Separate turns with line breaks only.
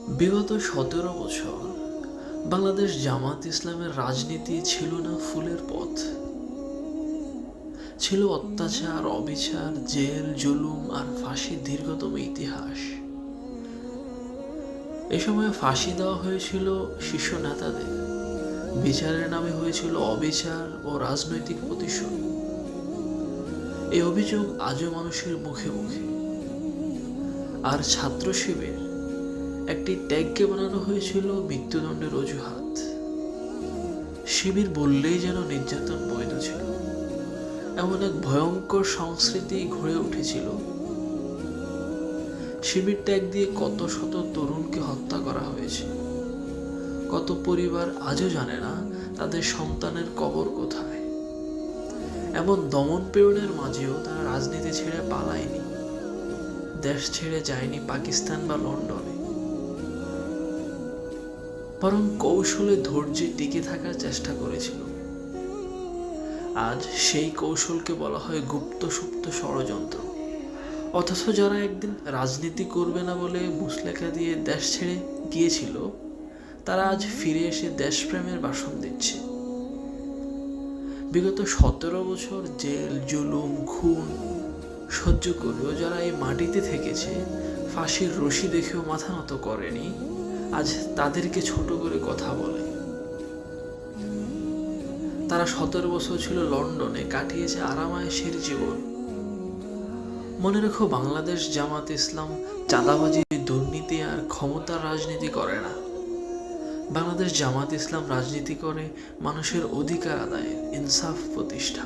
বিগত 17 বছর বাংলাদেশ জামাত ইসলামের রাজনীতি ছিল না ফুলের পথ, ছিল অত্যাচার, অবিচার, জেল, জুলুম আর ফাঁসির দীর্ঘতম ইতিহাস। এ সময় ফাঁসি দেওয়া হয়েছিল শীর্ষ নেতাদের, বিচারের নামে হয়েছিল অবিচার ও রাজনৈতিক প্রতিশোধ। এই অভিযোগ আজও মানুষের মুখে মুখে। আর ছাত্র শিবির একটি ট্যাগকে বানানো হয়েছিল মৃত্যুদণ্ডের অজুহাত। শিবির বললেই যেন নির্যাতন বৈধ ছিল, এমন এক ভয়ঙ্কর সংস্কৃতি গড়ে উঠেছিল। শিবির ট্যাগ দিয়ে কত শত তরুণকে হত্যা করা হয়েছে। কত পরিবার আজও জানে না তাদের সন্তানের কবর কোথায়। এমন দমন পীড়নের মাঝেও তারা রাজনীতি ছেড়ে পালায়নি, দেশ ছেড়ে যায়নি পাকিস্তান বা লন্ডনে, বরং কৌশলে ধৈর্যে টিকে থাকার চেষ্টা করেছিল। আজ সেই কৌশলকে বলা হয় গুপ্ত সুপ্ত ষড়যন্ত্র। অথচ যারা একদিন রাজনীতি করবে না বলে মুচলেখা দিয়ে দেশ ছেড়ে গিয়েছিল, তারা আজ ফিরে এসে দেশপ্রেমের ভাষণ দিচ্ছে। বিগত 17 বছর জেল, জুলুম, খুন সহ্য করেও যারা এই মাটিতে থেকেছে, ফাঁসির রশি দেখেও মাথা নত করেনি, আজ তাদেরকে ছোট করে কথা বলে। তারা 17 বছর ছিল লন্ডনে, কাটিয়েছে আরামায়েশের জীবন। মনে রেখো, বাংলাদেশ জামাত ইসলাম চাঁদাবাজি, দুর্নীতি আর ক্ষমতার রাজনীতি করে না। বাংলাদেশ জামাত ইসলাম রাজনীতি করে মানুষের অধিকার আদায়ের, ইনসাফ প্রতিষ্ঠা।